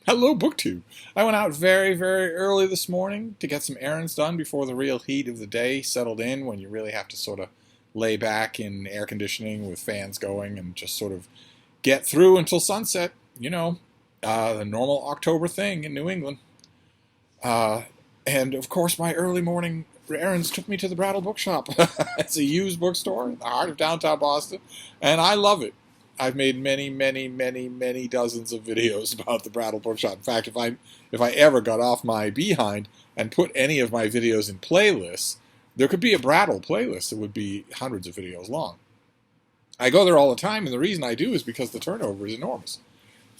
Hello, BookTube. I went out very, very early this morning to get some errands done before the real heat of the day settled in, when you really have to sort of lay back in air conditioning with fans going and just sort of get through until sunset. The normal October thing in New England. Uh, and, of course, my early morning errands took me to the Brattle bookshop. It's a used bookstore in the heart of downtown Boston, and I love it. I've made many, many, many, many dozens of videos about the Brattle bookshop. In fact, if I ever got off my behind and put any of my videos in playlists, there could be a Brattle playlist that would be hundreds of videos long. I go there all the time, and the reason I do is because the turnover is enormous.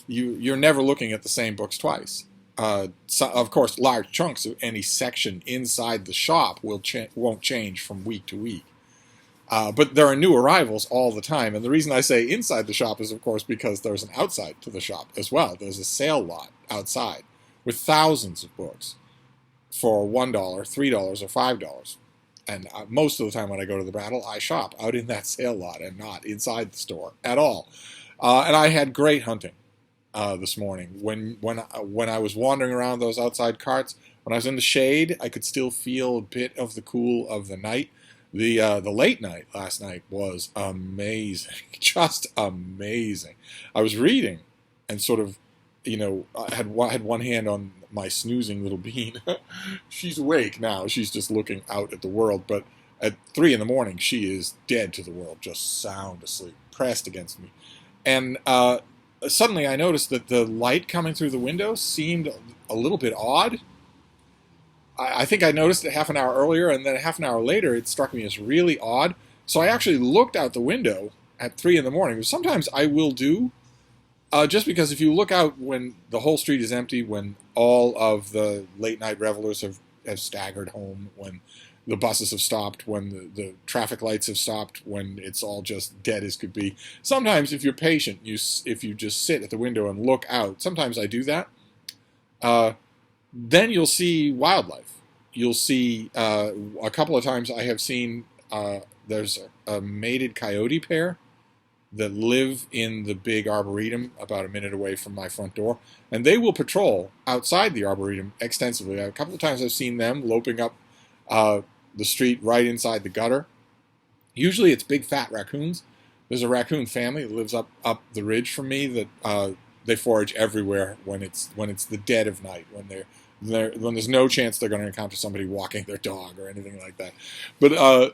You're never looking at the same books twice. Of course, large chunks of any section inside the shop won't change from week to week. But there are new arrivals all the time. And the reason I say inside the shop is, of course, because there's an outside to the shop as well. There's a sale lot outside with thousands of books for $1, $3, or $5. And most of the time when I go to the Brattle, I shop out in that sale lot and not inside the store at all. And I had great hunting this morning. When I was wandering around those outside carts, when I was in the shade, I could still feel a bit of the cool of the night. The late night last night was amazing, just amazing. I was reading and sort of, I had one hand on my snoozing little bean. She's awake now. She's just looking out at the world. But at 3 in the morning, she is dead to the world, just sound asleep, pressed against me. And suddenly I noticed that the light coming through the window seemed a little bit odd. I think I noticed it half an hour earlier, and then half an hour later it struck me as really odd. So I actually looked out the window at 3 in the morning. Sometimes I will do, just because if you look out when the whole street is empty, when all of the late night revelers have staggered home, when the buses have stopped, when the traffic lights have stopped, when it's all just dead as could be. Sometimes if you're patient, if you just sit at the window and look out, sometimes I do that. Then you'll see wildlife. You'll see, a couple of times I have seen, there's a mated coyote pair that live in the big arboretum about a minute away from my front door. And they will patrol outside the arboretum extensively. A couple of times I've seen them loping up the street right inside the gutter. Usually it's big fat raccoons. There's a raccoon family that lives up the ridge from me that they forage everywhere when it's the dead of night, when there's no chance they're going to encounter somebody walking their dog or anything like that. But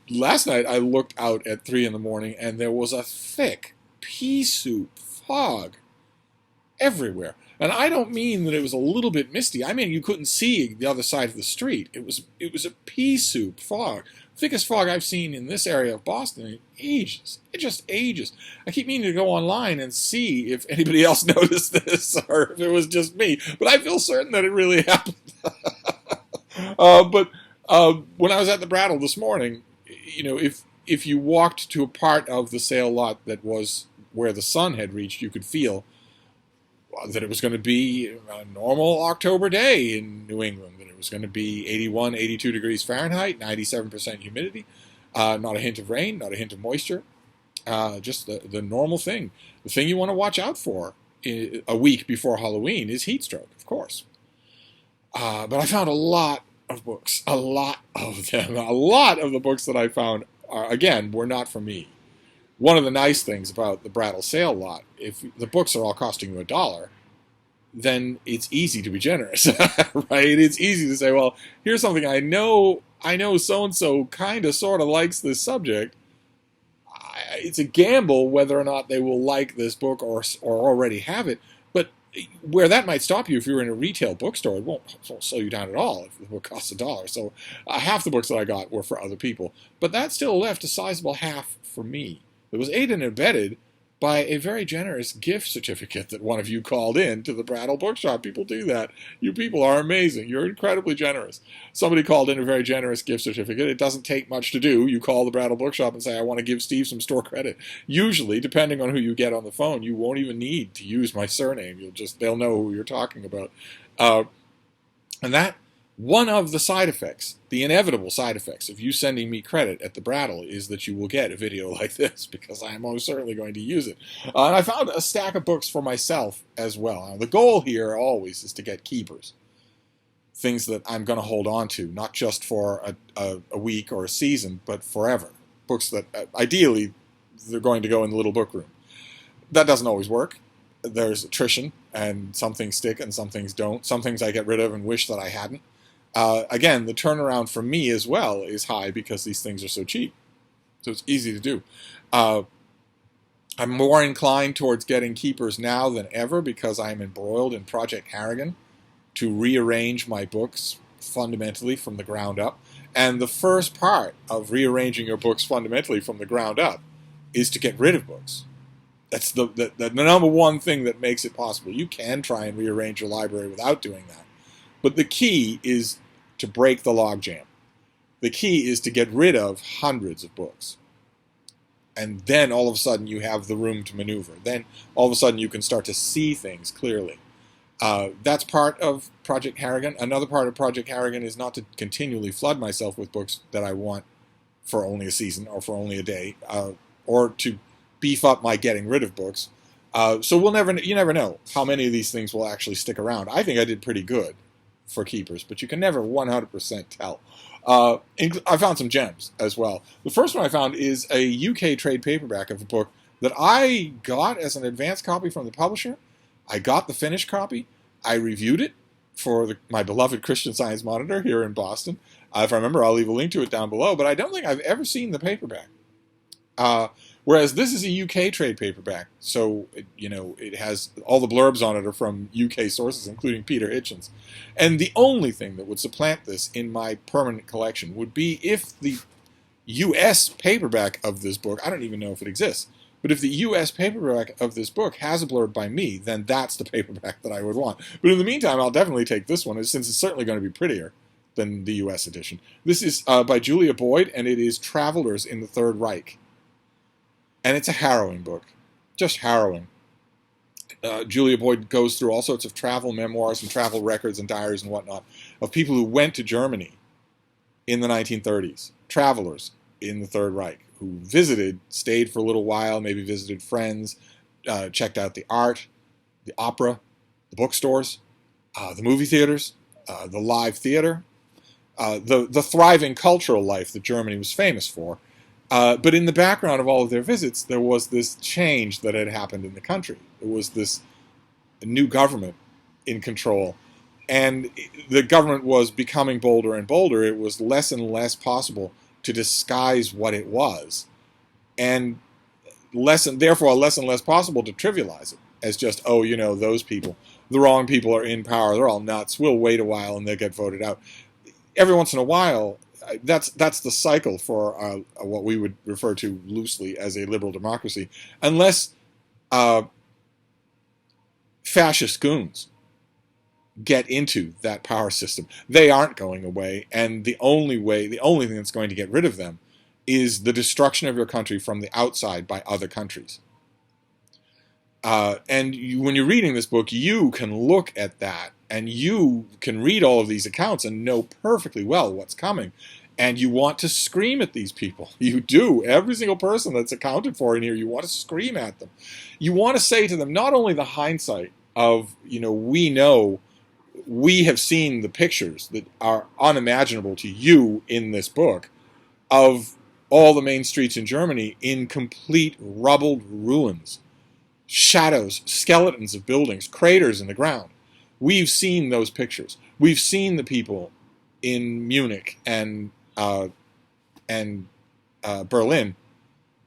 last night I looked out at 3 in the morning, and there was a thick pea soup fog everywhere. And I don't mean that it was a little bit misty. I mean you couldn't see the other side of the street. It was a pea soup fog. Thickest fog I've seen in this area of Boston in ages. Just ages. I keep meaning to go online and see if anybody else noticed this or if it was just me. But I feel certain that it really happened. But when I was at the Brattle this morning, if you walked to a part of the sale lot that was where the sun had reached, you could feel that it was going to be a normal October day in New England, that it was going to be 81, 82 degrees Fahrenheit, 97% humidity, not a hint of rain, not a hint of moisture, just the normal thing. The thing you want to watch out for a week before Halloween is heat stroke, of course. But I found a lot of books, a lot of them. A lot of the books that I found, were not for me. One of the nice things about the Brattle sale lot, if the books are all costing you $1, then it's easy to be generous, right? It's easy to say, well, here's something I know so-and-so kind of sort of likes this subject. It's a gamble whether or not they will like this book or already have it. But where that might stop you, if you're in a retail bookstore, it won't slow you down at all if the book costs $1. So half the books that I got were for other people. But that still left a sizable half for me. It was aided and abetted by a very generous gift certificate that one of you called in to the Brattle bookshop. People do that. You people are amazing. You're incredibly generous. Somebody called in a very generous gift certificate. It doesn't take much to do. You call the Brattle bookshop and say, I want to give Steve some store credit. Usually, depending on who you get on the phone, you won't even need to use my surname. They'll know who you're talking about. And One of the side effects, the inevitable side effects of you sending me credit at the Brattle is that you will get a video like this, because I am most certainly going to use it. And I found a stack of books for myself as well. Now, the goal here always is to get keepers. Things that I'm going to hold on to, not just for a week or a season, but forever. Books that, ideally, they're going to go in the little book room. That doesn't always work. There's attrition, and some things stick and some things don't. Some things I get rid of and wish that I hadn't. Again, the turnaround for me as well is high because these things are so cheap. So it's easy to do. I'm more inclined towards getting keepers now than ever because I'm embroiled in Project Harrigan to rearrange my books fundamentally from the ground up. And the first part of rearranging your books fundamentally from the ground up is to get rid of books. That's the number one thing that makes it possible. You can try and rearrange your library without doing that. But the key is to break the logjam. The key is to get rid of hundreds of books. And then all of a sudden you have the room to maneuver. Then all of a sudden you can start to see things clearly. That's part of Project Harrigan. Another part of Project Harrigan is not to continually flood myself with books that I want for only a season or for only a day, or to beef up my getting rid of books. So you never know how many of these things will actually stick around. I think I did pretty good for keepers, but you can never 100% tell. I found some gems as well. The first one I found is a UK trade paperback of a book that I got as an advance copy from the publisher. I got the finished copy. I reviewed it for my beloved Christian Science Monitor here in Boston. If I remember, I'll leave a link to it down below, but I don't think I've ever seen the paperback. Whereas this is a UK trade paperback, so it has all the blurbs on it are from UK sources, including Peter Hitchens. And the only thing that would supplant this in my permanent collection would be if the US paperback of this book, I don't even know if it exists, but if the US paperback of this book has a blurb by me, then that's the paperback that I would want. But in the meantime, I'll definitely take this one, since it's certainly going to be prettier than the US edition. This is by Julia Boyd, and it is Travelers in the Third Reich. And it's a harrowing book, just harrowing. Julia Boyd goes through all sorts of travel memoirs and travel records and diaries and whatnot of people who went to Germany in the 1930s, travelers in the Third Reich, who visited, stayed for a little while, maybe visited friends, checked out the art, the opera, the bookstores, the movie theaters, the live theater, the thriving cultural life that Germany was famous for. But in the background of all of their visits, there was this change that had happened in the country. There was this new government in control, and the government was becoming bolder and bolder. It was less and less possible to disguise what it was, and therefore less and less possible to trivialize it as just, those people, the wrong people are in power, they're all nuts, we'll wait a while and they'll get voted out. Every once in a while, that's the cycle for what we would refer to loosely as a liberal democracy, unless fascist goons get into that power system. They aren't going away, and the only thing that's going to get rid of them is the destruction of your country from the outside by other countries. When you're reading this book, you can look at that, and you can read all of these accounts and know perfectly well what's coming. And you want to scream at these people. You do. Every single person that's accounted for in here, you want to scream at them. You want to say to them, not only the hindsight of, we have seen the pictures that are unimaginable to you in this book of all the main streets in Germany in complete rubbled ruins. Shadows, skeletons of buildings, craters in the ground. We've seen those pictures. We've seen the people in Munich and Berlin,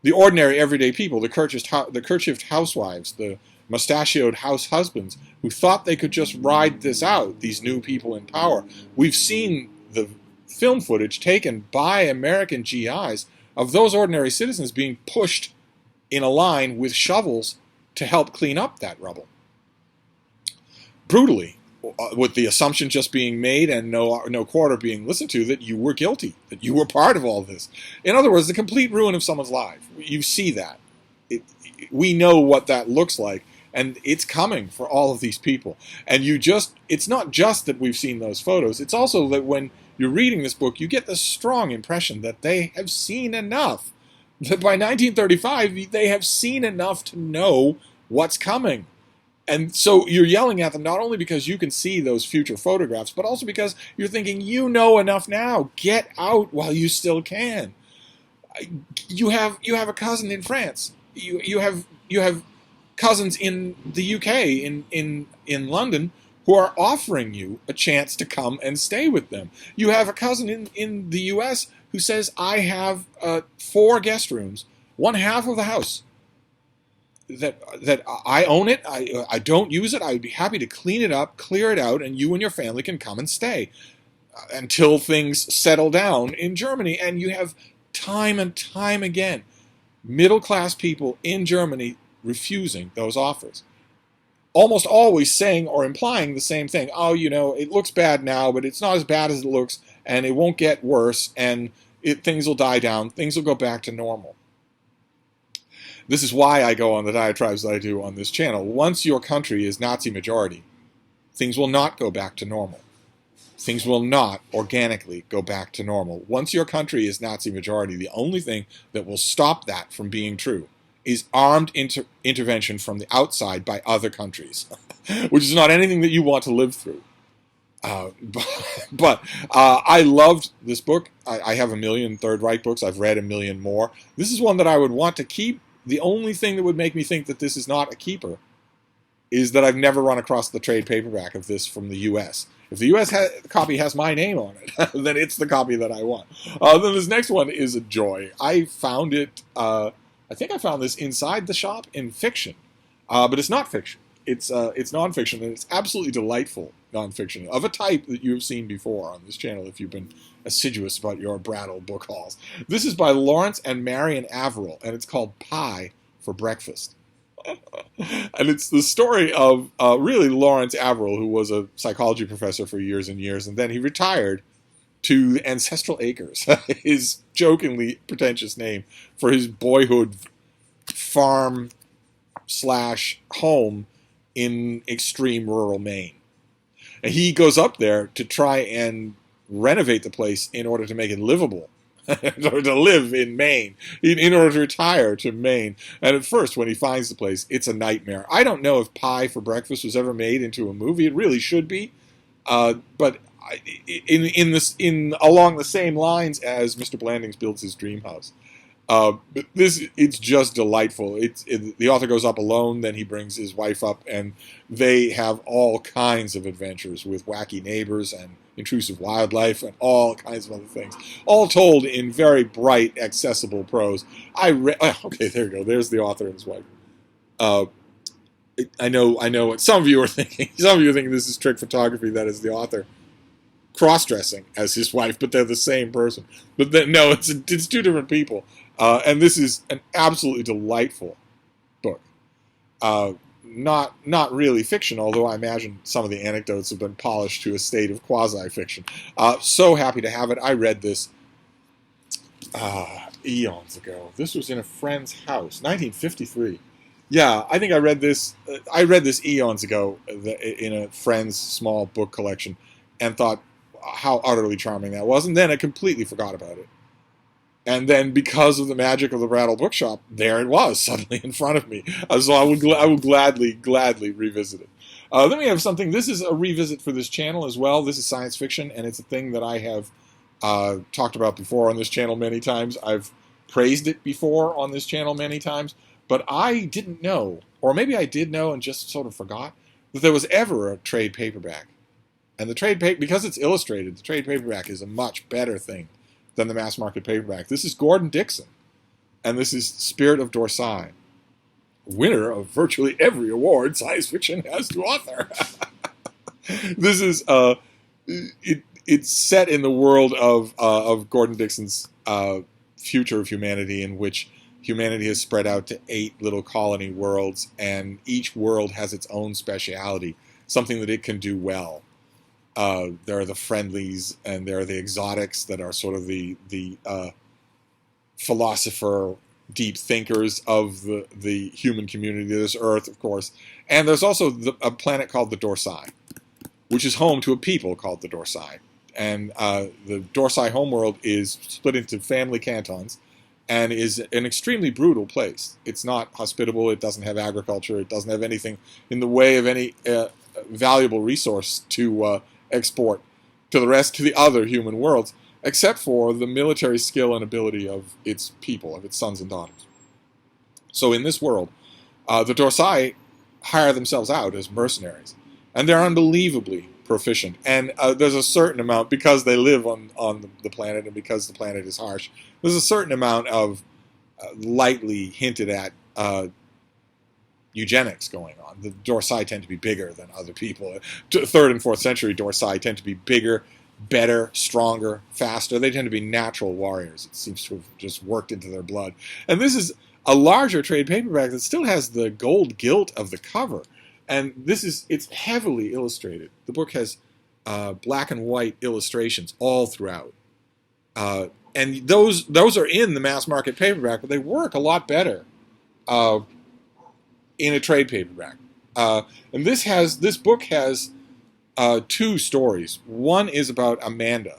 the ordinary everyday people, the kerchiefed housewives, the mustachioed house husbands who thought they could just ride this out, these new people in power. We've seen the film footage taken by American GIs of those ordinary citizens being pushed in a line with shovels to help clean up that rubble. Brutally, with the assumption just being made and no quarter being listened to that you were guilty, that you were part of all this. In other words, the complete ruin of someone's life. You see that. We know what that looks like, And it's coming for all of these people. And it's not just that we've seen those photos, it's also that when you're reading this book, you get the strong impression that they have seen enough. That by 1935, they have seen enough to know what's coming. And so you're yelling at them not only because you can see those future photographs, but also because you're thinking, you know enough now. Get out while you still can. You have a cousin in France. You have cousins in the UK, in London, who are offering you a chance to come and stay with them. You have a cousin in the US who says, I have 4 guest rooms, one half of the house. That I own it, I don't use it, I would be happy to clean it up, clear it out, and you and your family can come and stay until things settle down in Germany. And you have time and time again middle-class people in Germany refusing those offers. Almost always saying or implying the same thing. Oh, it looks bad now, but it's not as bad as it looks, and it won't get worse, and things will die down, things will go back to normal. This is why I go on the diatribes that I do on this channel. Once your country is Nazi majority, things will not go back to normal. Things will not organically go back to normal. Once your country is Nazi majority, the only thing that will stop that from being true is armed intervention from the outside by other countries, which is not anything that you want to live through. But I loved this book. I have a million Third Reich books. I've read a million more. This is one that I would want to keep. The only thing that would make me think that this is not a keeper is that I've never run across the trade paperback of this from the U.S. If the U.S. copy has my name on it, then it's the copy that I want. Then this next one is a joy. I found it, I think I found this inside the shop in fiction, but it's not fiction. It's nonfiction, and it's absolutely delightful nonfiction of a type that you have seen before on this channel if you've been assiduous about your Brattle book hauls. This is by Lawrence and Marion Averill, and it's called Pie for Breakfast. And it's the story of really Lawrence Averill, who was a psychology professor for years and years, and then he retired to Ancestral Acres, his jokingly pretentious name for his boyhood farm / home in extreme rural Maine. And he goes up there to try and renovate the place in order to make it livable, in order to live in Maine, in order to retire to Maine. And at first, when he finds the place, it's a nightmare. I don't know if Pie for Breakfast was ever made into a movie. It really should be. But along the same lines as Mr. Blandings builds his dream house. It's just delightful. The author goes up alone, then he brings his wife up, and they have all kinds of adventures with wacky neighbors and intrusive wildlife and all kinds of other things, all told in very bright, accessible prose. Okay, there you go. There's the author and his wife. I know what some of you are thinking. Some of you are thinking this is trick photography. That is the author cross-dressing as his wife, but they're the same person. But no, it's 2 different people. And this is an absolutely delightful book. Not really fiction, although I imagine some of the anecdotes have been polished to a state of quasi-fiction. So happy to have it. I read this eons ago. This was in a friend's house, 1953. Yeah, I think I read this eons ago in a friend's small book collection, and thought how utterly charming that was, and then I completely forgot about it. And then, because of the magic of the Brattle Bookshop, there it was suddenly in front of me. So I would gladly revisit it. Then we have something. This is a revisit for this channel as well. This is science fiction, and it's a thing that I have talked about before on this channel many times. I've praised it before on this channel many times, but I didn't know, or maybe I did know and just sort of forgot, that there was ever a trade paperback. And because it's illustrated, the trade paperback is a much better thing than the mass market paperback. This is Gordon Dixon, and this is Spirit of Dorsai, winner of virtually every award science fiction has to author. This is it's set in the world of Gordon Dixon's future of humanity, in which humanity has spread out to 8 little colony worlds, and each world has its own speciality, something that it can do well. There are the friendlies, and there are the exotics that are sort of the philosopher deep thinkers of the human community, this Earth, of course. And there's also a planet called the Dorsai, which is home to a people called the Dorsai. And the Dorsai homeworld is split into family cantons and is an extremely brutal place. It's not hospitable. It doesn't have agriculture. It doesn't have anything in the way of any valuable resource to export to the other human worlds, except for the military skill and ability of its people, of its sons and daughters. So in this world, the Dorsai hire themselves out as mercenaries, and they're unbelievably proficient. And there's a certain amount, because they live on the planet and because the planet is harsh, there's a certain amount of lightly hinted at eugenics going on. The Dorsai tend to be bigger than other people. 3rd and 4th century Dorsai tend to be bigger, better, stronger, faster. They tend to be natural warriors. It seems to have just worked into their blood. And this is a larger trade paperback that still has the gold gilt of the cover. And it's heavily illustrated. The book has black and white illustrations all throughout. And those are in the mass market paperback, but they work a lot better in a trade paperback. And this book has 2 stories. One is about Amanda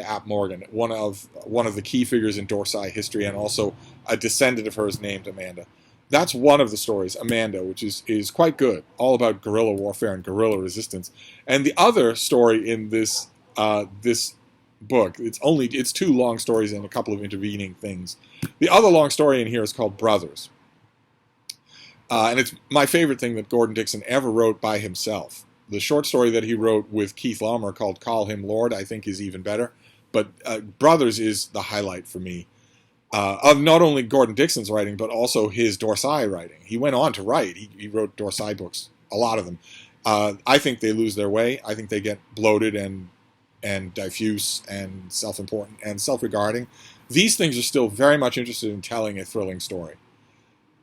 Ap Morgan, one of the key figures in Dorsai history, and also a descendant of hers named Amanda. That's one of the stories, Amanda, which is quite good, all about guerrilla warfare and guerrilla resistance. And the other story in this book, it's 2 long stories and a couple of intervening things. The other long story in here is called Brothers. And it's my favorite thing that Gordon Dixon ever wrote by himself. The short story that he wrote with Keith Laumer called Call Him Lord, I think, is even better. But Brothers is the highlight for me of not only Gordon Dixon's writing, but also his Dorsai writing. He went on to write. He wrote Dorsai books, a lot of them. I think they lose their way. I think they get bloated and diffuse and self-important and self-regarding. These things are still very much interested in telling a thrilling story.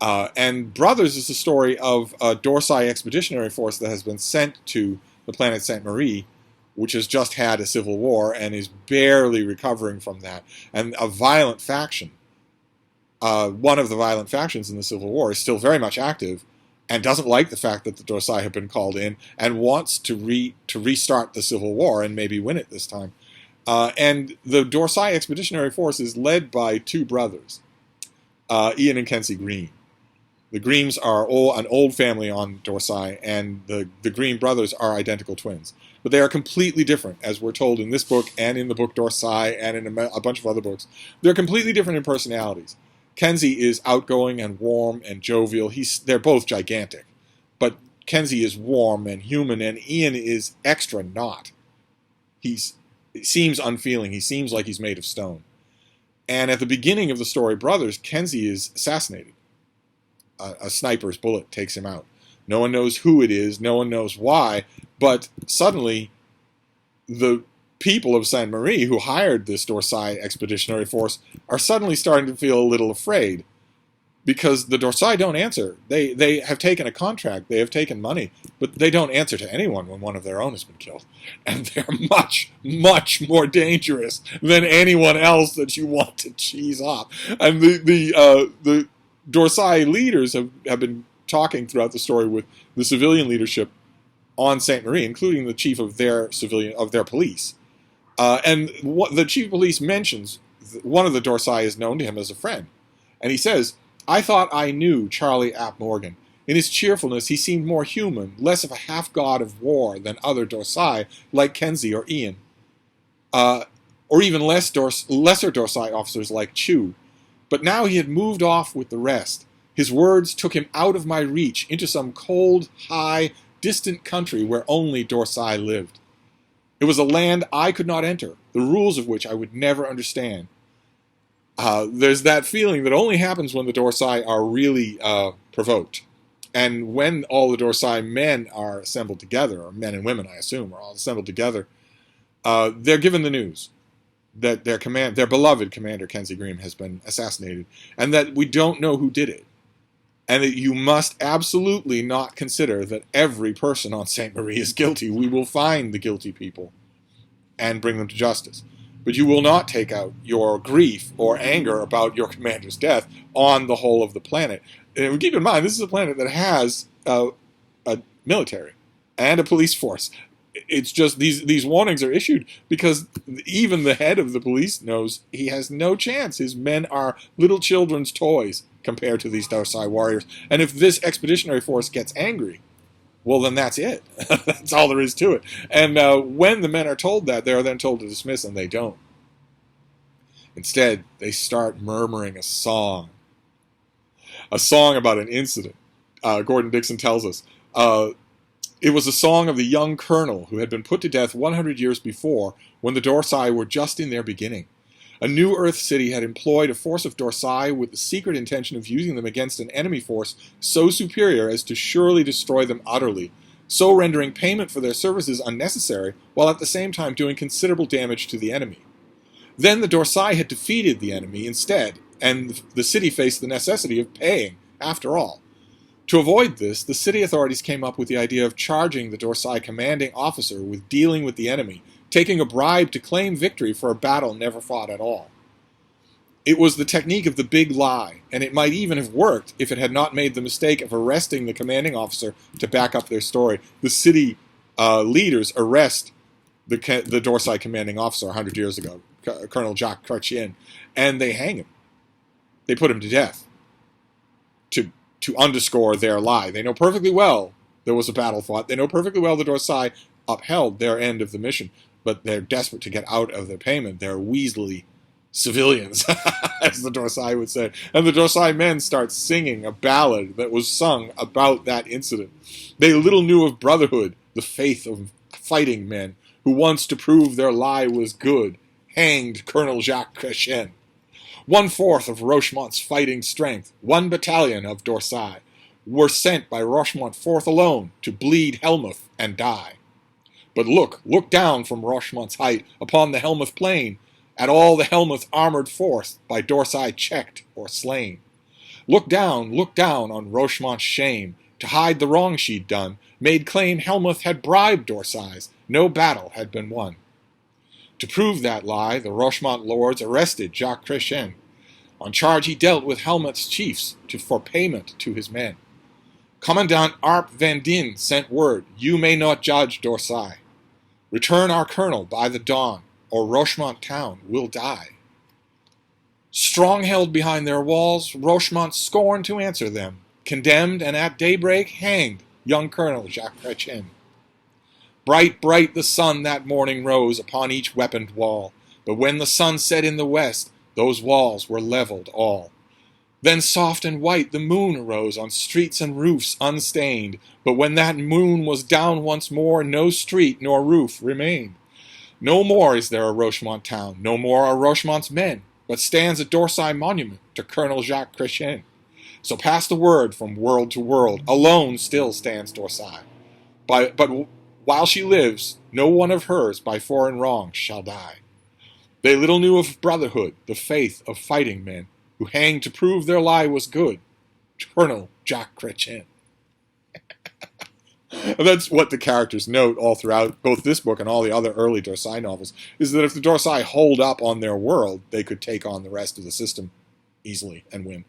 And Brothers is the story of a Dorsai expeditionary force that has been sent to the planet Sainte Marie, which has just had a civil war and is barely recovering from that. And a violent faction, one of the violent factions in the civil war, is still very much active and doesn't like the fact that the Dorsai have been called in and wants to restart the civil war and maybe win it this time. And the Dorsai expeditionary force is led by 2 brothers, Ian and Kenzie Green. The Greens are an old family on Dorsai, and the Green brothers are identical twins. But they are completely different, as we're told in this book and in the book Dorsai and in a bunch of other books. They're completely different in personalities. Kenzie is outgoing and warm and jovial. They're both gigantic. But Kenzie is warm and human, and Ian is extra not. He seems unfeeling. He seems like he's made of stone. And at the beginning of the story, Brothers, Kenzie is assassinated. A sniper's bullet takes him out. No one knows who it is. No one knows why. But suddenly, the people of Sainte Marie who hired this Dorsai expeditionary force are suddenly starting to feel a little afraid, because the Dorsai don't answer. They have taken a contract. They have taken money, but they don't answer to anyone when one of their own has been killed. And they're much, much more dangerous than anyone else that you want to cheese off. And the Dorsai leaders have been talking throughout the story with the civilian leadership on Sainte Marie, including the chief of their police. And what the chief of police mentions, one of the Dorsai is known to him as a friend. And he says, "I thought I knew Charlie Ap Morgan. In his cheerfulness, he seemed more human, less of a half-god of war than other Dorsai, like Kenzie or Ian. Or even lesser Dorsai officers like Chu. But now he had moved off with the rest. His words took him out of my reach into some cold, high, distant country where only Dorsai lived. It was a land I could not enter, the rules of which I would never understand." There's that feeling that only happens when the Dorsai are really provoked. And when all the Dorsai men are assembled together, or men and women, I assume, are all assembled together, they're given the news that their beloved commander, Kenzie Green, has been assassinated, and that we don't know who did it. And that you must absolutely not consider that every person on Sainte Marie is guilty. We will find the guilty people and bring them to justice. but you will not take out your grief or anger about your commander's death on the whole of the planet. And keep in mind, this is a planet that has a military and a police force. It's just these warnings are issued because even the head of the police knows he has no chance. His men are little children's toys compared to these Dorsai warriors. And if this expeditionary force gets angry, well, then that's it. That's all there is to it. And when the men are told that, they are then told to dismiss, and they don't. Instead, they start murmuring a song about an incident. Gordon Dixon tells us. It was a song of the young colonel who had been put to death 100 years before when the Dorsai were just in their beginning. A new Earth city had employed a force of Dorsai with the secret intention of using them against an enemy force so superior as to surely destroy them utterly, so rendering payment for their services unnecessary while at the same time doing considerable damage to the enemy. Then the Dorsai had defeated the enemy instead, and the city faced the necessity of paying, after all. To avoid this, the city authorities came up with the idea of charging the Dorsai commanding officer with dealing with the enemy, taking a bribe to claim victory for a battle never fought at all. It was the technique of the big lie, and it might even have worked if it had not made the mistake of arresting the commanding officer to back up their story. The city leaders arrest the Dorsai commanding officer 100 years ago, Colonel Jacques Chrétien, and they hang him. They put him to death to underscore their lie. They know perfectly well there was a battle fought. They know perfectly well the Dorsai upheld their end of the mission, but they're desperate to get out of their payment. They're weaselly civilians, as the Dorsai would say. And the Dorsai men start singing a ballad that was sung about that incident. They little knew of brotherhood, the faith of fighting men, who once to prove their lie was good, hanged Colonel Jacques Chrétien. 1/4 of Rochemont's fighting strength, 1 battalion of Dorsai, were sent by Rochemont forth alone to bleed Helmuth and die. But look down from Rochemont's height upon the Helmuth plain, at all the Helmuth armored force by Dorsai checked or slain. Look down on Rochemont's shame, to hide the wrong she'd done, made claim Helmuth had bribed Dorsais, no battle had been won. To prove that lie, the Rochemont lords arrested Jacques Chrétien. On charge he dealt with Helmut's chiefs for payment to his men. Commandant Arp Van Din sent word, you may not judge Dorsai. Return our colonel by the dawn, or Rochemont town will die. Strong held behind their walls, Rochemont scorned to answer them, condemned and at daybreak hanged young Colonel Jacques Chrétien. Bright the sun that morning rose upon each weaponed wall, but when the sun set in the west, those walls were leveled all. Then soft and white the moon arose on streets and roofs unstained, but when that moon was down once more, no street nor roof remained. No more is there a Rochemont town, no more are Rochemont's men, but stands a Dorsai monument to Colonel Jacques Chrétien. So pass the word from world to world, alone still stands Dorsai. But while she lives, no one of hers by foreign wrong shall die. They little knew of brotherhood, the faith of fighting men, who hanged to prove their lie was good. Colonel Jacques Chrétien. That's what the characters note all throughout both this book and all the other early Dorsai novels, is that if the Dorsai hold up on their world, they could take on the rest of the system easily and win.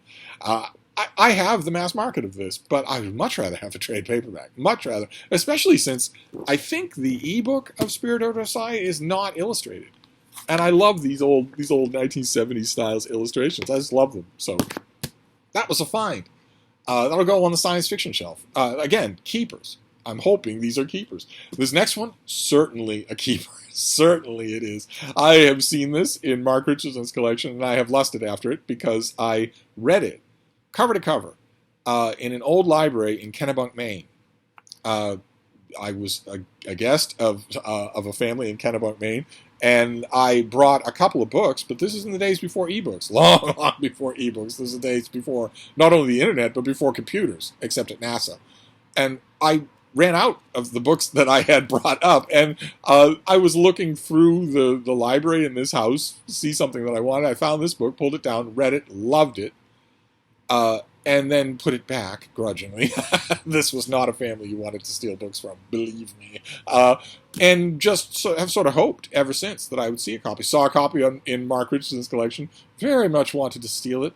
I have the mass market of this, but I would much rather have a trade paperback. Much rather. Especially since I think the ebook of Spirit of Dorsai is not illustrated. And I love these old 1970s styles illustrations. I just love them. So that was a find. That'll go on the science fiction shelf. Again, keepers. I'm hoping these are keepers. This next one, certainly a keeper. Certainly it is. I have seen this in Mark Richardson's collection, and I have lusted after it because I read it cover to cover in an old library in Kennebunk, Maine. I was a guest of a family in Kennebunk, Maine, and I brought a couple of books, but this is in the days before ebooks, long before ebooks. This is the days before not only the internet, but before computers, except at NASA. And I ran out of the books that I had brought up, and I was looking through the library in this house to see something that I wanted. I found this book, pulled it down, read it, loved it. and then put it back grudgingly. This was not a family you wanted to steal books from, believe me. And just have sort of hoped ever since that I would see a copy. Saw a copy in Mark Richardson's collection, very much wanted to steal it.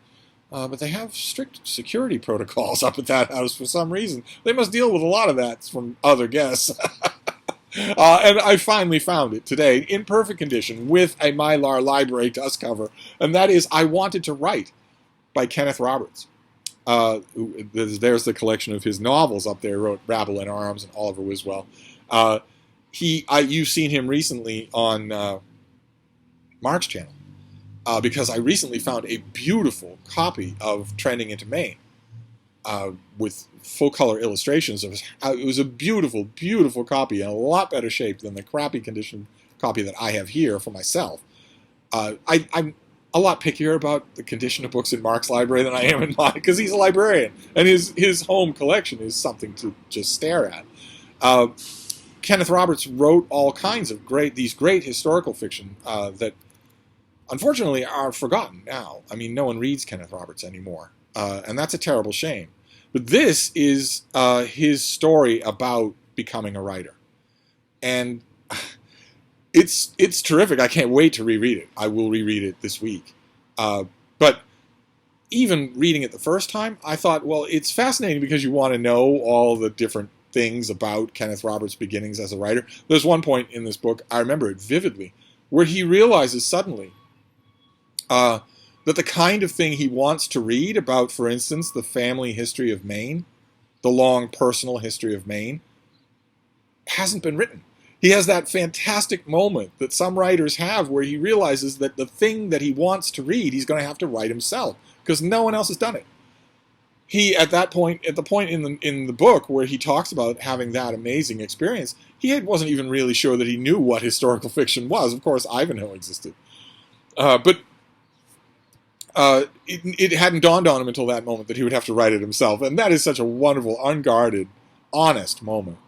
But they have strict security protocols up at that house for some reason. They must deal with a lot of that from other guests. And I finally found it today in perfect condition with a Mylar Library dust cover. And that is I Wanted to Write by Kenneth Roberts. There's the collection of his novels up there. He wrote Brattle in Arms and Oliver Wiswell. You've seen him recently on Mark's channel. Because I recently found a beautiful copy of Trending into Maine with full-color illustrations. It was a beautiful, beautiful copy in a lot better shape than the crappy condition copy that I have here for myself. I'm a lot pickier about the condition of books in Mark's library than I am in mine, because he's a librarian, and his home collection is something to just stare at. Kenneth Roberts wrote all kinds of great historical fiction that unfortunately are forgotten now. I mean, no one reads Kenneth Roberts anymore, and that's a terrible shame. But this is his story about becoming a writer, and it's terrific. I can't wait to reread it. I will reread it this week. But even reading it the first time, I thought, well, it's fascinating because you want to know all the different things about Kenneth Roberts' beginnings as a writer. There's one point in this book, I remember it vividly, where he realizes suddenly that the kind of thing he wants to read about, for instance, the family history of Maine, the long personal history of Maine, hasn't been written. He has that fantastic moment that some writers have where he realizes that the thing that he wants to read, he's going to have to write himself because no one else has done it. At the point in the book where he talks about having that amazing experience, he wasn't even really sure that he knew what historical fiction was. Of course, Ivanhoe existed. But it hadn't dawned on him until that moment that he would have to write it himself. And that is such a wonderful, unguarded, honest moment.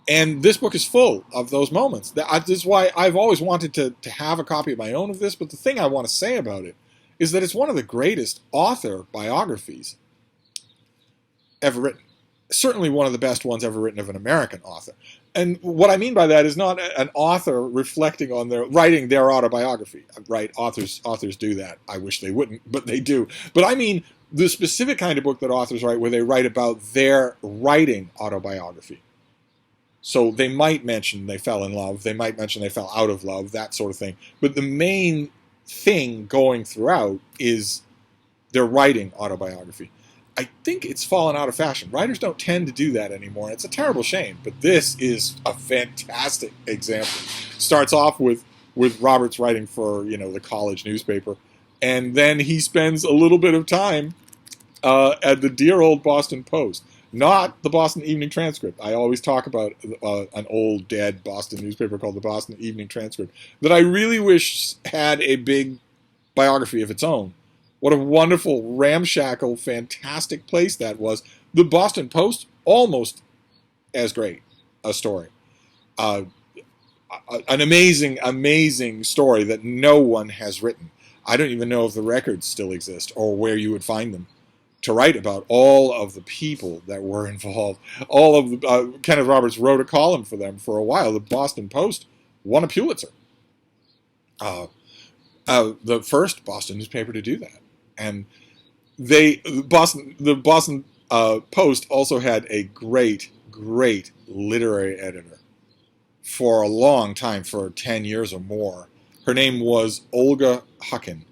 And this book is full of those moments. This is why I've always wanted to have a copy of my own of this. But the thing I want to say about it is that it's one of the greatest author biographies ever written. Certainly one of the best ones ever written of an American author. And what I mean by that is not an author reflecting on writing their autobiography. Right? Authors do that. I wish they wouldn't, but they do. But I mean the specific kind of book that authors write where they write about their writing autobiography. So they might mention they fell in love, they might mention they fell out of love, that sort of thing. But the main thing going throughout is their writing autobiography. I think it's fallen out of fashion. Writers don't tend to do that anymore. It's a terrible shame, but this is a fantastic example. Starts off with Roberts writing for, the college newspaper, and then he spends a little bit of time at the dear old Boston Post. Not the Boston Evening Transcript. I always talk about an old dead Boston newspaper called the Boston Evening Transcript that I really wish had a big biography of its own. What a wonderful, ramshackle, fantastic place that was. The Boston Post, almost as great a story. An amazing, amazing story that no one has written. I don't even know if the records still exist or where you would find them. To write about all of the people that were involved. All of the, Kenneth Roberts wrote a column for them for a while. The Boston Post won a Pulitzer. The first Boston newspaper to do that. And the Boston Post also had a great, great literary editor for a long time, for 10 years or more. Her name was Olga Hucken.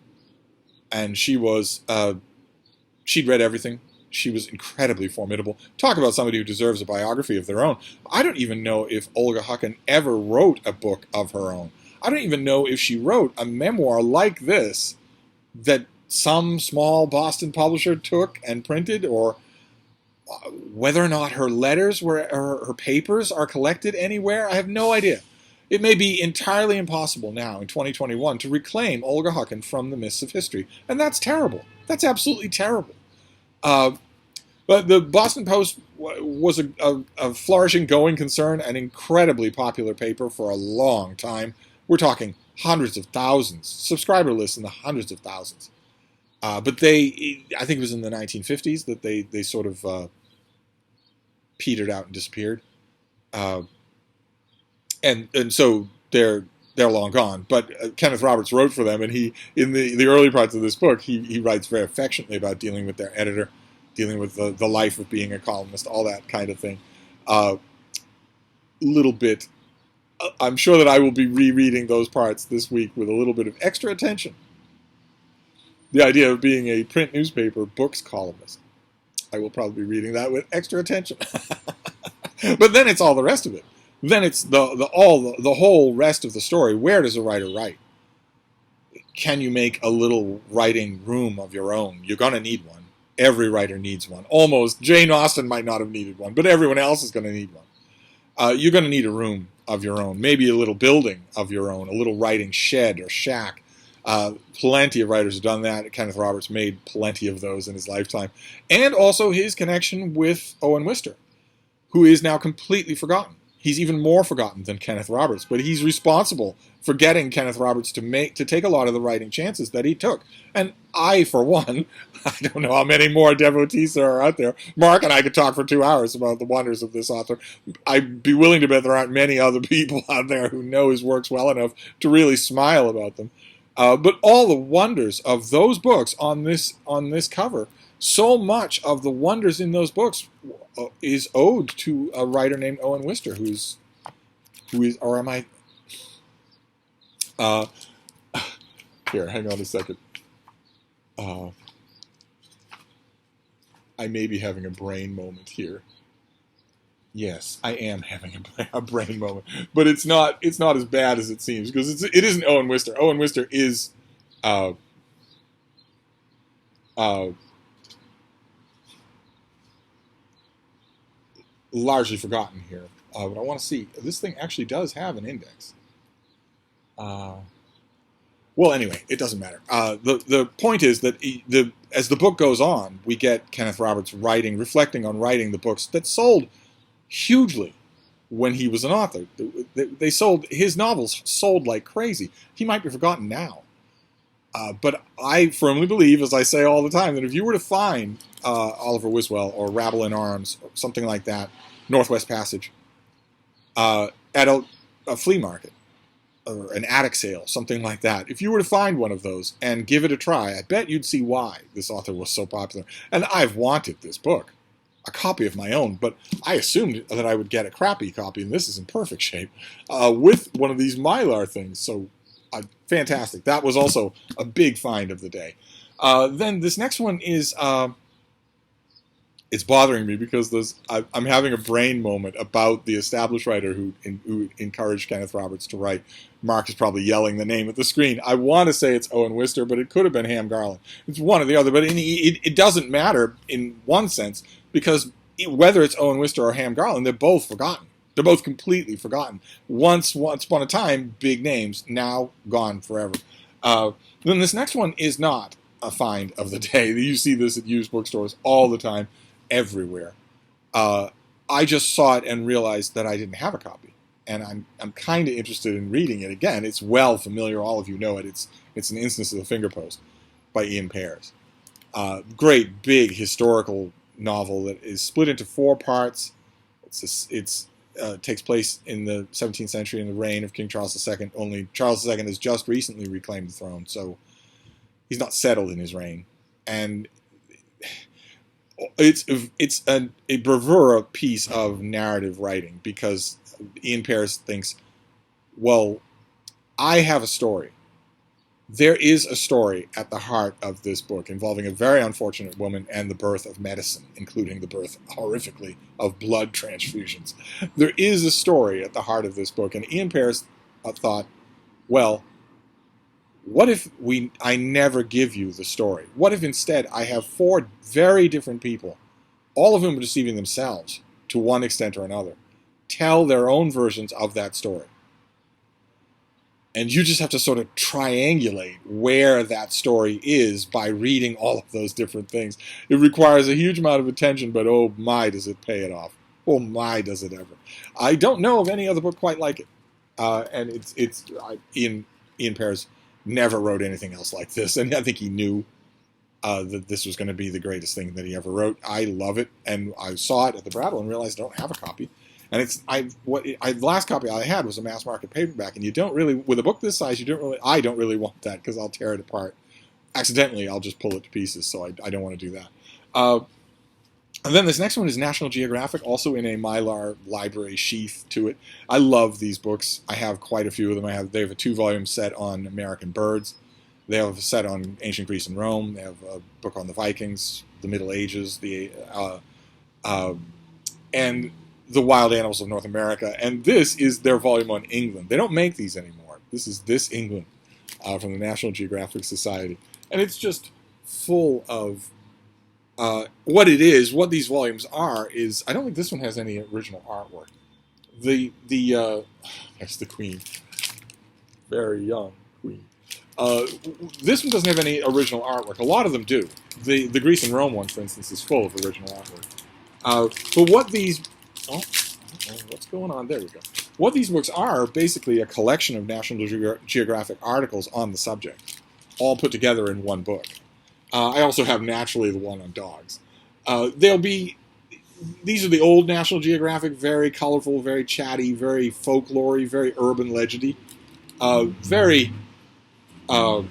And she was... she'd read everything. She was incredibly formidable. Talk about somebody who deserves a biography of their own. I don't even know if Olga Hucken ever wrote a book of her own. I don't even know if she wrote a memoir like this that some small Boston publisher took and printed, or whether or not her letters her papers are collected anywhere. I have no idea. It may be entirely impossible now in 2021 to reclaim Olga Hucken from the mists of history. And that's terrible. That's absolutely terrible. But the Boston Post was a flourishing going concern, an incredibly popular paper for a long time. We're talking hundreds of thousands, subscriber lists in the hundreds of thousands. But I think it was in the 1950s that they sort of petered out and disappeared. Uh, and so they're long gone. But Kenneth Roberts wrote for them, and he in the early parts of this book he writes very affectionately about dealing with their editor, dealing with the life of being a columnist, all that kind of thing. Little bit. I'm sure that I will be rereading those parts this week with a little bit of extra attention. The idea of being a print newspaper books columnist. I will probably be reading that with extra attention. But then it's all the rest of it. Then it's the whole rest of the story. Where does a writer write? Can you make a little writing room of your own? You're going to need one. Every writer needs one. Almost. Jane Austen might not have needed one, but everyone else is going to need one. You're going to need a room of your own, maybe a little building of your own, a little writing shed or shack. Plenty of writers have done that. Kenneth Roberts made plenty of those in his lifetime. And also his connection with Owen Wister, who is now completely forgotten. He's even more forgotten than Kenneth Roberts, but he's responsible for getting Kenneth Roberts to take a lot of the writing chances that he took. And I, for one, I don't know how many more devotees there are out there. Mark and I could talk for 2 hours about the wonders of this author. I'd be willing to bet there aren't many other people out there who know his works well enough to really smile about them. But all the wonders of those books on this cover, so much of the wonders in those books is owed to a writer named Owen Wister, who is, or am I? Here, hang on a second. I may be having a brain moment here. Yes, I am having a brain moment, but it's not as bad as it seems, because it isn't Owen Wister. Owen Wister is largely forgotten here. But I want to see, this thing actually does have an index. Well, anyway, it doesn't matter. The point is that as the book goes on, we get Kenneth Roberts reflecting on writing the books that sold hugely when he was an author. His novels sold like crazy. He might be forgotten now. But I firmly believe, as I say all the time, that if you were to find Oliver Wiswell or Rabble in Arms, or something like that, Northwest Passage, at a flea market, or an attic sale, something like that, if you were to find one of those and give it a try, I bet you'd see why this author was so popular. And I've wanted this book, a copy of my own, but I assumed that I would get a crappy copy, and this is in perfect shape, with one of these Mylar things. So fantastic. That was also a big find of the day. Then this next one is, it's bothering me because I'm having a brain moment about the established writer who encouraged Kenneth Roberts to write. Mark is probably yelling the name at the screen. I want to say it's Owen Wister, but it could have been Ham Garland. It's one or the other, but it doesn't matter in one sense, because whether it's Owen Wister or Ham Garland, they're both forgotten. They're both completely forgotten. Once upon a time, big names, now gone forever. Then this next one is not a find of the day. You see this at used bookstores all the time, everywhere. I just saw it and realized that I didn't have a copy, and I'm kind of interested in reading it again. It's well familiar. All of you know it. It's an Instance of the Finger Post by Ian Pears. Great big historical novel that is split into 4 parts. It's takes place in the 17th century in the reign of King Charles II. Only Charles II has just recently reclaimed the throne, so he's not settled in his reign. And it's a bravura piece of narrative writing, because Ian Pears thinks, well, I have a story. There is a story at the heart of this book involving a very unfortunate woman and the birth of medicine, including the birth, horrifically, of blood transfusions. There is a story at the heart of this book, and Ian Pears thought, well, what if I never give you the story? What if instead I have 4 very different people, all of whom are deceiving themselves to one extent or another, tell their own versions of that story? And you just have to sort of triangulate where that story is by reading all of those different things. It requires a huge amount of attention, but oh my, does it pay it off. Oh my, does it ever. I don't know of any other book quite like it. And Ian Pears never wrote anything else like this, and I think he knew. that this was going to be the greatest thing that he ever wrote. I love it, and I saw it at the Brattle and realized I don't have a copy. And the last copy I had was a mass market paperback, and you don't really, with a book this size, I don't really want that because I'll tear it apart. Accidentally, I'll just pull it to pieces, so I don't want to do that. And then this next one is National Geographic, also in a Mylar library sheath to it. I love these books. I have quite a few of them. They have a 2-volume set on American birds. They have a set on ancient Greece and Rome. They have a book on the Vikings, the Middle Ages, and the wild animals of North America. And this is their volume on England. They don't make these anymore. This is This England from the National Geographic Society. And it's just full of what it is. What these volumes are is, I don't think this one has any original artwork. That's the Queen. Very young Queen. This one doesn't have any original artwork. A lot of them do. The Greece and Rome one, for instance, is full of original artwork. But what these... what's going on? There we go. What these books are basically a collection of National Geographic articles on the subject, all put together in one book. I also have, naturally, the one on dogs. These are the old National Geographic, very colorful, very chatty, very folklory, very urban legendy. Very... let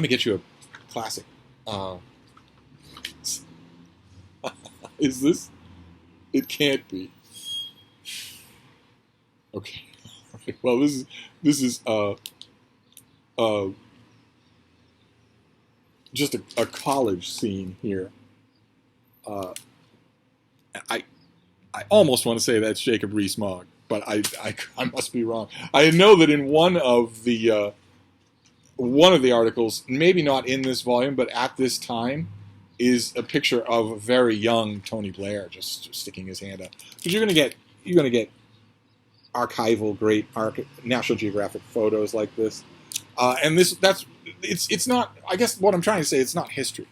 me get you a classic. Is this? It can't be. Okay. Well, this is just a college scene here. I almost want to say that's Jacob Rees-Mogg, but I must be wrong. I know that in one of the articles, maybe not in this volume, but at this time, is a picture of a very young Tony Blair just sticking his hand up. But you're gonna get archival, great National Geographic photos like this, and it's not. I guess what I'm trying to say, it's not history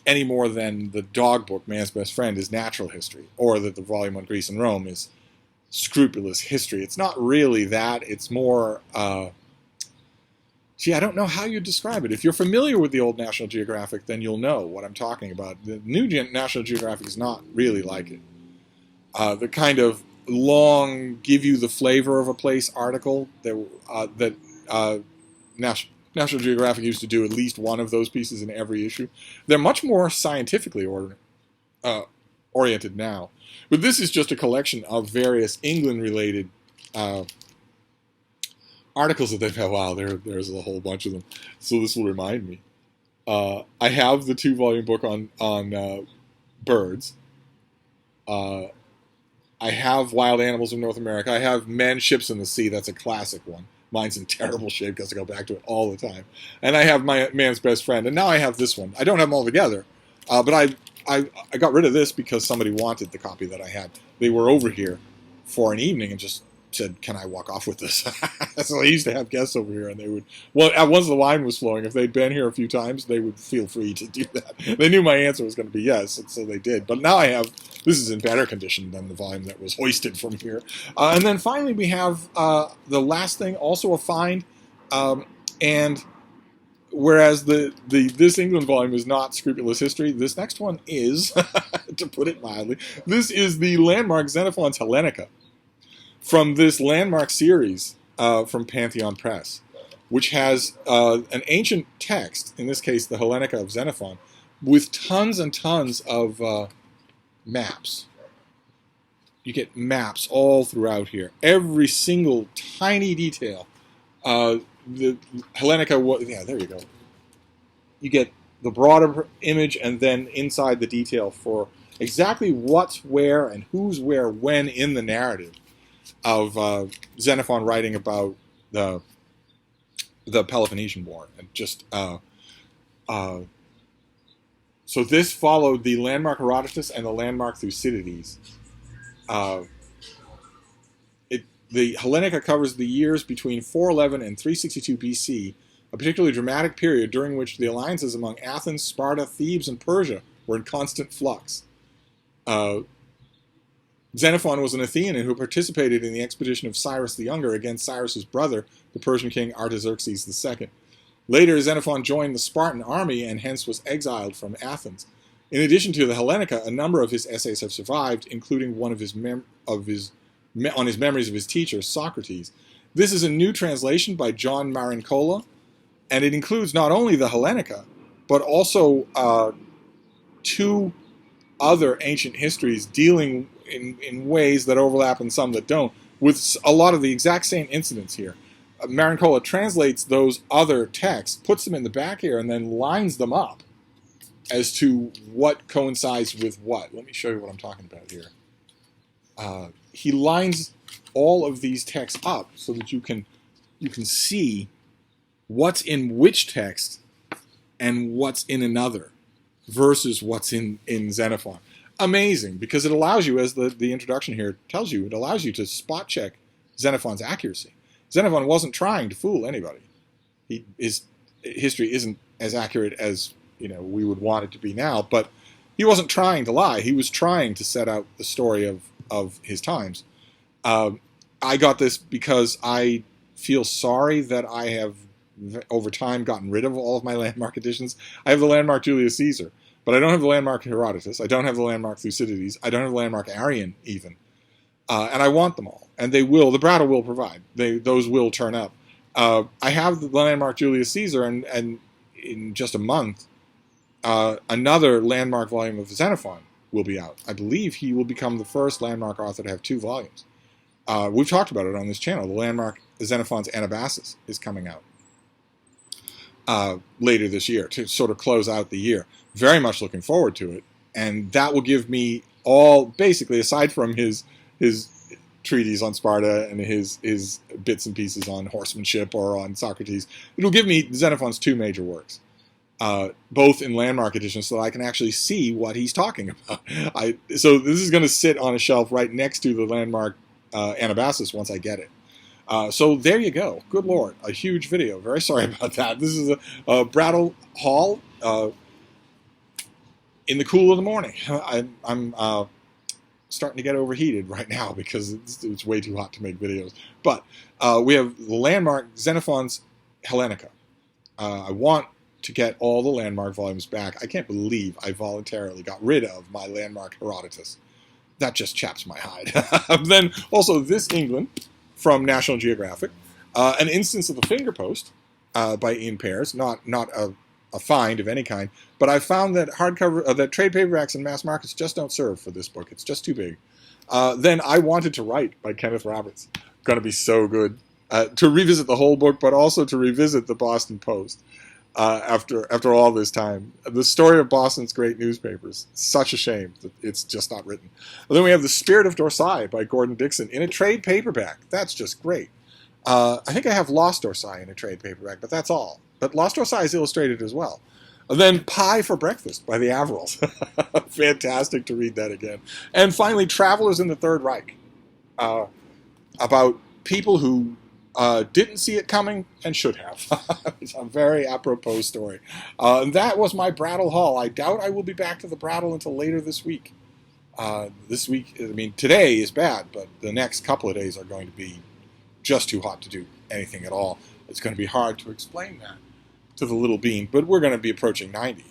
any more than the dog book, Man's Best Friend, is natural history, or that the volume on Greece and Rome is scrupulous history. It's not really that. It's more. Gee, I don't know how you describe it. If you're familiar with the old National Geographic, then you'll know what I'm talking about. The new National Geographic is not really like it. The kind of long, give you the flavor of a place article that National Geographic used to do at least one of those pieces in every issue. They're much more scientifically oriented now. But this is just a collection of various England-related articles that they've had. Wow, there's a whole bunch of them. So this will remind me. I have the 2-volume book on birds. I have Wild Animals of North America. I have Men, Ships, and the Sea. That's a classic one. Mine's in terrible shape because I go back to it all the time. And I have my Man's Best Friend. And now I have this one. I don't have them all together. But I got rid of this because somebody wanted the copy that I had. They were over here for an evening and just said, can I walk off with this? So I used to have guests over here, and they would, once the wine was flowing, if they'd been here a few times, they would feel free to do that. They knew my answer was going to be yes, and so they did. But now this is in better condition than the volume that was hoisted from here. And then finally we have the last thing, also a find, and whereas this England volume is not scrupulous history, this next one is, to put it mildly, this is the Landmark Xenophon's Hellenica, from this Landmark series from Pantheon Press, which has an ancient text, in this case the Hellenica of Xenophon, with tons and tons of maps. You get maps all throughout here. Every single tiny detail. The Hellenica, yeah, there you go. You get the broader image and then inside the detail for exactly what's where and who's where when in the narrative of Xenophon writing about the Peloponnesian War. And just so this followed the Landmark Herodotus and the Landmark Thucydides. The Hellenica covers the years between 411 and 362 BC, a particularly dramatic period during which the alliances among Athens, Sparta, Thebes, and Persia were in constant flux. Xenophon was an Athenian who participated in the expedition of Cyrus the Younger against Cyrus's brother, the Persian king Artaxerxes II. Later, Xenophon joined the Spartan army and hence was exiled from Athens. In addition to the Hellenica, a number of his essays have survived, including one of his on his memories of his teacher, Socrates. This is a new translation by John Marincola, and it includes not only the Hellenica, but also two other ancient histories dealing in ways that overlap and some that don't, with a lot of the exact same incidents here. Marincola translates those other texts, puts them in the back here, and then lines them up as to what coincides with what. Let me show you what I'm talking about here. He lines all of these texts up so that you can see what's in which text and what's in another versus what's in Xenophon. Amazing, because it allows you, as the introduction here tells you, it allows you to spot check Xenophon's accuracy. Xenophon wasn't trying to fool anybody. His history isn't as accurate as we would want it to be now, but he wasn't trying to lie. He was trying to set out the story of his times. I got this because I feel sorry that I have, over time, gotten rid of all of my landmark editions. I have the landmark Julius Caesar, but I don't have the landmark Herodotus. I don't have the landmark Thucydides. I don't have the landmark Arrian, even. And I want them all. And they will. The Brattle will provide. Those will turn up. I have the landmark Julius Caesar, and in just a month, another landmark volume of Xenophon will be out. I believe he will become the first landmark author to have 2 volumes. We've talked about it on this channel. The landmark Xenophon's Anabasis is coming out later this year to sort of close out the year. Very much looking forward to it. And that will give me all, basically, aside from his treatise on Sparta and his bits and pieces on horsemanship or on Socrates, it'll give me Xenophon's 2 major works. Both in landmark editions, so that I can actually see what he's talking about. So this is going to sit on a shelf right next to the landmark Anabasis once I get it. So there you go. Good Lord, a huge video. Very sorry about that. This is a Brattle haul in the cool of the morning. I'm starting to get overheated right now because it's way too hot to make videos. But we have the landmark Xenophon's Hellenica. I want to get all the landmark volumes back. I can't believe I voluntarily got rid of my landmark Herodotus. That just chaps my hide. Then also This England from National Geographic, an instance of the finger post by Ian Pears, not a find of any kind, but I found that hardcover, that trade paperbacks and mass markets just don't serve for this book. It's just too big. Then I Wanted to Write by Kenneth Roberts. Going to be so good to revisit the whole book, but also to revisit the Boston Post. After all this time. The story of Boston's great newspapers. Such a shame that it's just not written. And then we have The Spirit of Dorsai by Gordon Dixon in a trade paperback. That's just great. I think I have Lost Dorsai in a trade paperback, but that's all. But Lost Dorsai is illustrated as well. And then Pie for Breakfast by the Averils. Fantastic to read that again. And finally, Travelers in the Third Reich. About people who didn't see it coming and should have. It's a very apropos story. And that was my Brattle haul. I doubt I will be back to the Brattle until later this week. This week, I mean, today is bad, but the next couple of days are going to be just too hot to do anything at all. It's going to be hard to explain that to the little bean, but we're going to be approaching 90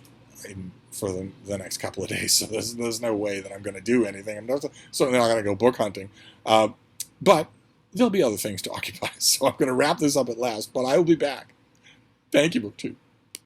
for the next couple of days, so there's no way that I'm going to do anything. I'm certainly not going to go book hunting. But there'll be other things to occupy, so I'm going to wrap this up at last, but I will be back. Thank you, BookTube.